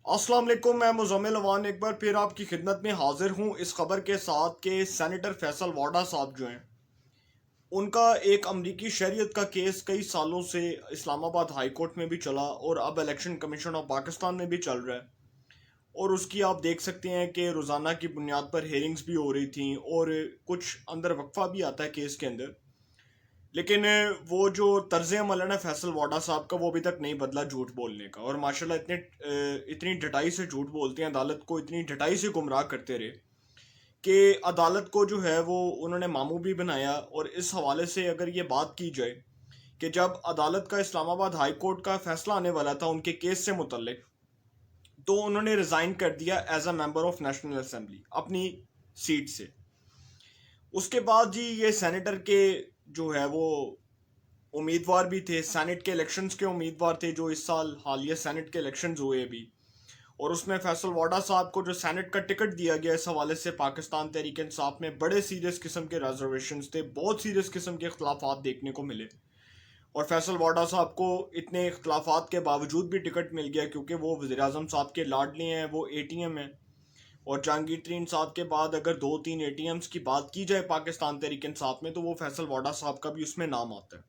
अस्सलाम वालेकुम। मैं मुज़म्मिल अवान एक बार फिर आपकी खिदमत में हाजिर हूँ इस खबर के साथ कि सेनेटर फैसल वाडा साहब जो हैं उनका एक अमरीकी शहरियत का केस कई सालों से इस्लामाबाद हाई कोर्ट में भी चला और अब इलेक्शन कमीशन ऑफ पाकिस्तान में भी चल रहा है। और उसकी आप देख सकते हैं कि रोज़ाना की बुनियाद पर हेयरिंग्स भी हो रही थी और कुछ अंदर वक्फा भी आता है केस के अंदर। लेकिन वो जो तर्ज अमल है ना फैसल वाडा साहब का, वो अभी तक नहीं बदला झूठ बोलने का। और माशाल्लाह इतनी डटाई से झूठ बोलते हैं, अदालत को इतनी डटाई से गुमराह करते रहे कि अदालत को जो है वो उन्होंने मामू भी बनाया। और इस हवाले से अगर ये बात की जाए कि जब अदालत का इस्लामाबाद हाई कोर्ट का फैसला आने वाला था उनके केस से मुतल्लिक, तो उन्होंने रिज़ाइन कर दिया as a member of National Assembly अपनी सीट से। उसके बाद जी ये सेनेटर के जो है वो उम्मीदवार भी थे, सेनेट के इलेक्शंस के उम्मीदवार थे जो इस साल हालिया सेनेट के इलेक्शंस हुए अभी। और उसमें फैसल वाडा साहब को जो सेनेट का टिकट दिया गया, इस हवाले से पाकिस्तान तहरीक इंसाफ में बड़े सीरियस किस्म के रिजर्वेशंस थे, बहुत सीरियस किस्म के इख्तलाफात देखने को मिले। और फैसल वाडा साहब को इतने इख्तलाफात के बावजूद भी टिकट मिल गया क्योंकि वो वज़ीर आज़म साहब के लाडले हैं, वो ATM हैं। और जहांगीर तरीन साहब के बाद अगर 2-3 ATMs की बात की जाए पाकिस्तान तहरीक इंसाफ में, तो वो फैसल वाडा साहब का भी उसमें नाम आता है।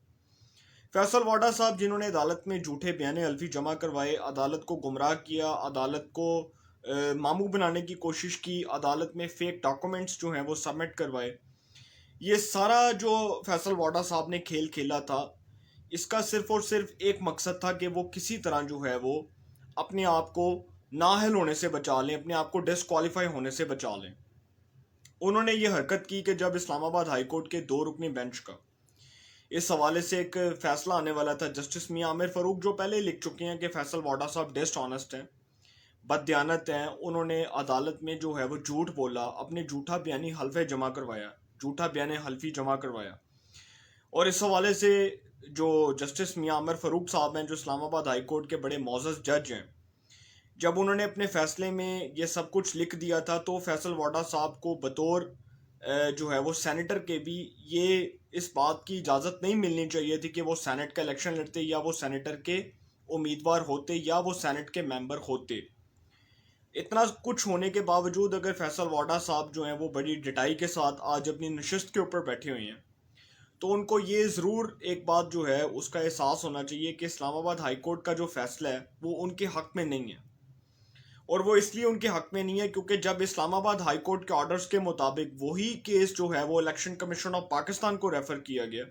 फैसल वाडा साहब जिन्होंने अदालत में झूठे बयान हल्फी जमा करवाए, अदालत को गुमराह किया, अदालत को मामू बनाने की कोशिश की, अदालत में फेक डॉक्यूमेंट्स जो हैं वो सबमिट करवाए, ये सारा जो फैसल वाडा साहब ने खेल खेला था, इसका सिर्फ और सिर्फ एक मकसद था कि वो किसी तरह जो है वो अपने आप को नाअहल होने से बचा लें, अपने आप को डिसक्वालीफाई होने से बचा लें। उन्होंने ये हरकत की कि जब इस्लामाबाद हाई कोर्ट के 2 रुकनी बेंच का इस हवाले से एक फैसला आने वाला था, जस्टिस मियां आमिर फारूक जो पहले ही लिख चुके हैं कि फैसल वाडा साहब डिसऑनेस्ट हैं, बददियानत हैं, उन्होंने अदालत में जो है वो झूठ बोला, अपने झूठा बयानी हल्फे जमा करवाया, झूठा बयान हल्फी जमा करवाया। और इस हवाले से जो जस्टिस मियां आमिर फारूक साहब हैं जो इस्लामाबाद हाई कोर्ट के बड़े मोअज़्ज़ज़ जज हैं, जब उन्होंने अपने फैसले में ये सब कुछ लिख दिया था, तो फैसल वाडा साहब को बतौर जो है वो सेनेटर के भी ये इस बात की इजाज़त नहीं मिलनी चाहिए थी कि वो सेनेट का इलेक्शन लड़ते, या वो सेनेटर के उम्मीदवार होते, या वो सेनेट के मेंबर होते। इतना कुछ होने के बावजूद अगर फैसल वाडा साहब जो हैं वो बड़ी डटाई के साथ आज अपनी नशिस्त के ऊपर बैठे हुए हैं, तो उनको ये ज़रूर एक बात जो है उसका एहसास होना चाहिए कि इस्लामाबाद हाई कोर्ट का जो फैसला है वो उनके हक़ में नहीं है। और वो इसलिए उनके हक़ में नहीं है क्योंकि जब इस्लामाबाद हाई कोर्ट के ऑर्डर्स के मुताबिक वही केस जो है वो इलेक्शन कमीशन ऑफ पाकिस्तान को रेफ़र किया गया,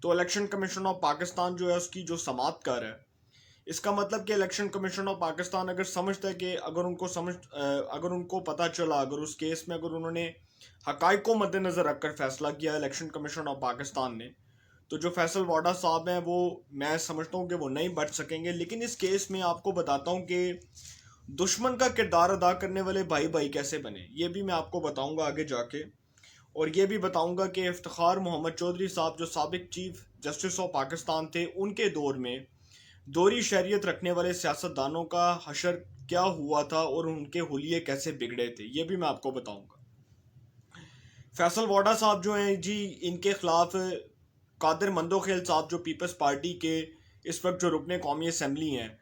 तो इलेक्शन कमीशन ऑफ पाकिस्तान जो है उसकी जो समाअत कर है, इसका मतलब कि इलेक्शन कमीशन ऑफ पाकिस्तान अगर समझता है कि अगर उनको पता चला, अगर उस केस में अगर उन्होंने हक़ाइक़ को मद्देनज़र रखकर फ़ैसला किया इलेक्शन कमीशन ऑफ पाकिस्तान ने, तो जो फैसल वाडा साहब हैं वो, मैं समझता हूँ कि वो नहीं बच सकेंगे। लेकिन इस केस में आपको बताता हूँ कि दुश्मन का किरदार अदा करने वाले भाई भाई कैसे बने, ये भी मैं आपको बताऊंगा आगे जाके। और ये भी बताऊंगा कि इफ्तिखार मोहम्मद चौधरी साहब जो साबिक चीफ जस्टिस ऑफ पाकिस्तान थे, उनके दौर में दोहरी शहरियत रखने वाले सियासतदानों का हशर क्या हुआ था और उनके हुलिये कैसे बिगड़े थे, ये भी मैं आपको बताऊंगा। फैसल वाडा साहब जो हैं जी, इनके खिलाफ कादिर मंदोखेल साहब जो पीपल्स पार्टी के इस वक्त जो रुकने कौमी असम्बली हैं,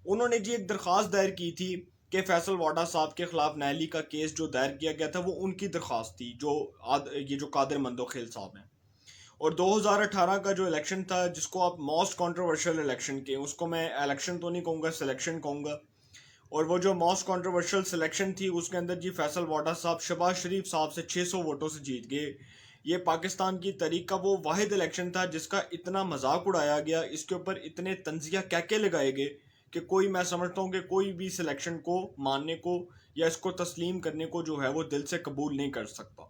उन्होंने जी एक दरख्वास्त दायर की थी कि फैसल वाडा साहब के खिलाफ नैली का केस जो दायर किया गया था वो उनकी दरख्वास्त थी, ये जो कादिर मंदोखेल साहब हैं। और 2018 का जो इलेक्शन था, जिसको आप मोस्ट कंट्रोवर्शियल इलेक्शन के, उसको मैं इलेक्शन तो नहीं कहूँगा, सिलेक्शन कहूँगा। और वो जो मोस्ट कंट्रोवर्शियल सिलेक्शन थी उसके अंदर जी फैसल वाडा साहब शहबाज शरीफ साहब से 600 वोटों से जीत गए। ये पाकिस्तान की तारीख का वो वाहिद इलेक्शन था जिसका इतना मजाक उड़ाया गया, इसके ऊपर इतने तंजिया कहके लगाए गए कि कोई, मैं समझता हूँ कि कोई भी सिलेक्शन को मानने को या इसको तस्लीम करने को जो है वो दिल से कबूल नहीं कर सकता।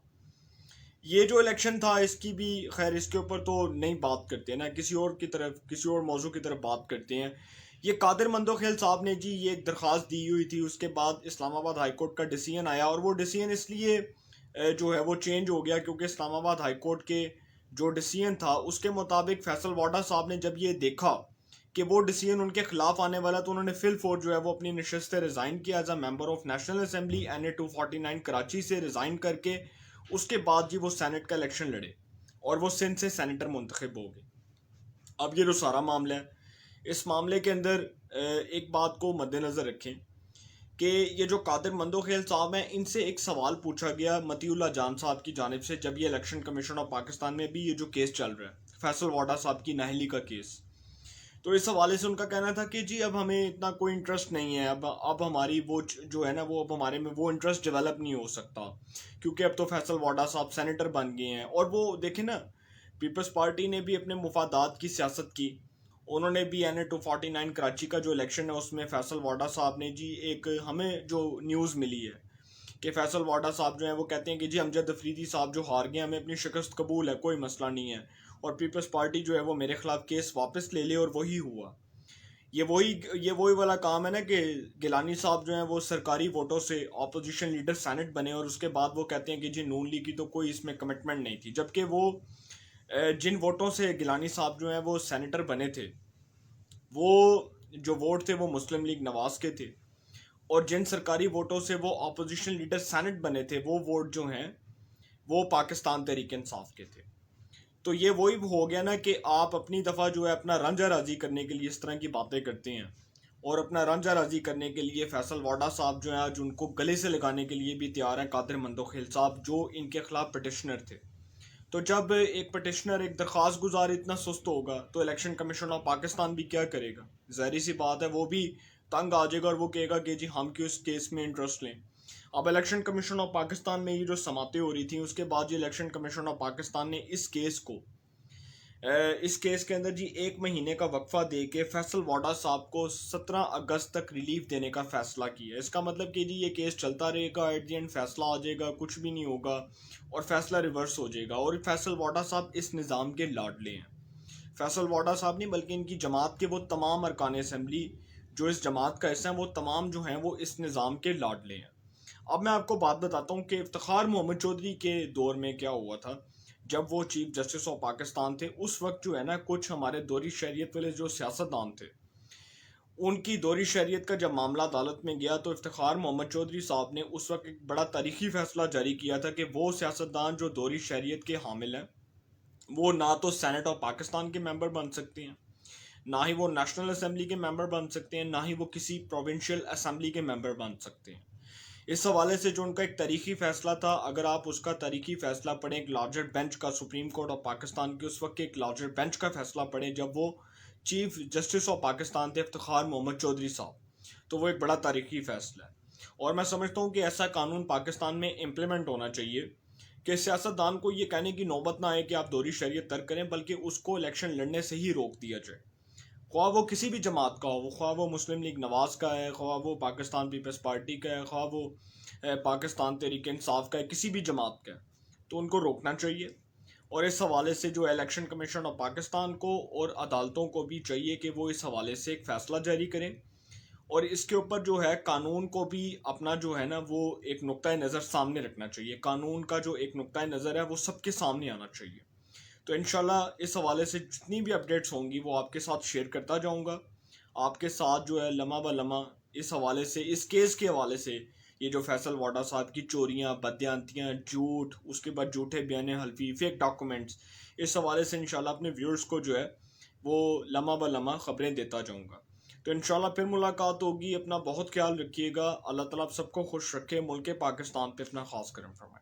ये जो इलेक्शन था इसकी भी खैर, इसके ऊपर तो नहीं बात करते हैं ना, किसी और की तरफ, किसी और मौजू की तरफ बात करते हैं। ये कादिर मंदोखेल साहब ने जी ये एक दरख्वास्त दी हुई थी, उसके बाद इस्लामाबाद हाई कोर्ट का डिसीजन आया। और वो डिसीजन इसलिए जो है वो चेंज हो गया क्योंकि इस्लामाबाद हाई कोर्ट के जो डिसीजन था उसके मुताबिक फैसल वाडा साहब ने जब ये देखा कि वो डिसीजन उनके खिलाफ आने वाला, तो उन्होंने फिल फोर जो है वो अपनी नशस्त से रिज़ाइन किया as a member of National Assembly NA 249 Karachi से रिज़ाइन करके। उसके बाद जी वो सेनेट का इलेक्शन लड़े और वो सिंध से सेनेटर मुंतखब हो गए। अब ये जो सारा मामला है, इस मामले के अंदर एक बात को मद्देनज़र रखें कि ये जो कादिर मंदोखेल साहब हैं, इनसे एक सवाल पूछा गया मतीउल्लाह जान साहब की जानिब से, जब ये इलेक्शन कमीशन ऑफ पाकिस्तान में भी ये जो केस चल रहा है फैसल वाडा साहब की नाहली का केस, तो इस हवाले से उनका कहना था कि जी अब हमें इतना कोई इंटरेस्ट नहीं है, अब हमारी वो जो है ना, वो अब हमारे में वो इंटरेस्ट डेवलप नहीं हो सकता, क्योंकि अब तो फैसल वाडा साहब सेनेटर बन गए हैं। और वो देखें ना, पीपल्स पार्टी ने भी अपने मुफादात की सियासत की। उन्होंने भी NA 249 कराची का जो इलेक्शन है उसमें फैसल वाडा साहब ने जी, एक हमें जो न्यूज़ मिली है कि फैसल वाडा साहब जो है वो कहते हैं कि जी अमजद अफरीदी साहब जो हार गए, हमें अपनी शिकस्त कबूल है, कोई मसला नहीं है, और पीपल्स पार्टी जो है वो मेरे खिलाफ केस वापस ले ले। और वही हुआ। ये वही वाला काम है ना कि गिलानी साहब जो हैं वो सरकारी वोटों से ऑपोजिशन लीडर सेनेट बने, और उसके बाद वो कहते हैं कि जी नून लीग की तो कोई इसमें कमिटमेंट नहीं थी, जबकि वो जिन वोटों से गिलानी साहब जो हैं वो सेनेटर बने थे, वो जो वोट थे वो मुस्लिम लीग नवाज के थे, और जिन सरकारी वोटों से वो ऑपोजिशन लीडर सेनेट बने थे, वो वोट जो हैं वो पाकिस्तान तहरीक इंसाफ के थे। तो ये वही हो गया ना कि आप अपनी दफ़ा जो है अपना रंजा राजी करने के लिए इस तरह की बातें करते हैं, और अपना रंजा राजी करने के लिए फैसल वाडा साहब जो है आज उनको गले से लगाने के लिए भी तैयार हैं, कादिर मंदोखेल साहब जो इनके खिलाफ पटिशनर थे। तो जब एक पटिशनर, एक दरख्वास्त गुजार इतना सुस्त होगा, तो इलेक्शन कमीशन ऑफ पाकिस्तान भी क्या करेगा? ज़ाहिर सी बात है वो भी तंग आ जाएगा, और वो कहेगा कि जी हम क्यों इस केस में इंटरेस्ट लें। अब इलेक्शन कमीशन ऑफ पाकिस्तान में ये जो समातें हो रही थी, उसके बाद ये इलेक्शन कमीशन ऑफ पाकिस्तान ने इस केस के अंदर जी 1 महीने का वक्फा दे के फैसल वाडा साहब को 17 अगस्त तक रिलीफ देने का फैसला किया। इसका मतलब कि जी ये केस चलता रहेगा, एट दी एंड फैसला आ जाएगा, कुछ भी नहीं होगा, और फैसला रिवर्स हो जाएगा। और फैसल वाडा साहब इस निज़ाम के लाडले हैं। फैसल वाडा साहब नहीं, बल्कि इनकी जमात के वो तमाम अरकान असम्बली जो इस जमात का हिस्सा हैं, वो तमाम जो हैं वो इस निज़ाम के लाडले हैं। अब मैं आपको बात बताता हूँ कि इफ्तिखार मोहम्मद चौधरी के दौर में क्या हुआ था। जब वो चीफ जस्टिस ऑफ पाकिस्तान थे, उस वक्त जो है ना, कुछ हमारे दोहरी शरीयत वाले जो सियासतदान थे, उनकी दोहरी शरीयत का जब मामला अदालत में गया, तो इफ्तिखार मोहम्मद चौधरी साहब ने उस वक्त एक बड़ा तारीखी फैसला जारी किया था कि वो सियासतदान जो दोहरी शरीयत के हामिल हैं, वो ना तो सेनेट ऑफ पाकिस्तान के मेंबर बन सकते हैं, ना ही वो नेशनल असम्बली के मेंबर बन सकते हैं, ना ही वो किसी प्रोविंशियल असम्बली के मेंबर बन सकते हैं। इस हवाले से जो उनका एक तारीखी फैसला था, अगर आप उसका तारीखी फैसला पढ़ें, एक लार्जर बेंच का, सुप्रीम कोर्ट ऑफ पाकिस्तान के उस वक्त के एक लार्जर बेंच का फैसला पढ़ें, जब वो चीफ जस्टिस ऑफ पाकिस्तान थे इफ्तिखार मोहम्मद चौधरी साहब, तो वो एक बड़ा तारीखी फैसला है। और मैं समझता हूँ कि ऐसा कानून पाकिस्तान में इम्प्लीमेंट होना चाहिए कि सियासतदान को ये कहने की नौबत ना आए कि आप दोहरी शरीयत तर्क करें, बल्कि उसको इलेक्शन लड़ने से ही रोक दिया जाए, ख्वाह वो किसी भी जमात का हो, ख्वाह वो मुस्लिम लीग नवाज का है, ख्वाह वो पाकिस्तान पीपल्स पार्टी का है, ख्वाह वो पाकिस्तान तहरीक इंसाफ का है, किसी भी जमात का है, तो उनको रोकना चाहिए। और इस हवाले से जो इलेक्शन कमीशन ऑफ पाकिस्तान को और अदालतों को भी चाहिए कि वो इस हवाले से एक फ़ैसला जारी करें, और इसके ऊपर जो है कानून को भी अपना जो है ना वो एक नुक्ता नज़र सामने रखना चाहिए। कानून का जो एक नुक्ता नज़र है वो सबके सामने आना चाहिए। तो इंशाल्लाह इस हवाले से जितनी भी अपडेट्स होंगी वो आपके साथ शेयर करता जाऊंगा। आपके साथ जो है लम्हा ब लम्हा इस हवाले से, इस केस के हवाले से, ये जो फैसल वाडा साहब की चोरियां, बदयांतियाँ, झूठ, उसके बाद झूठे बयान हल्फी, फेक डॉक्यूमेंट्स, इस हवाले से इंशाल्लाह अपने व्यूअर्स को जो है वो लम्हा ब लम्हा ख़बरें देता जाऊँगा। तो इंशाल्लाह फिर मुलाकात होगी। अपना बहुत ख्याल रखिएगा। अल्लाह ताला आप सबको खुश रखे। मुल्क पाकिस्तान पे अपना ख़ास करम फरमाए।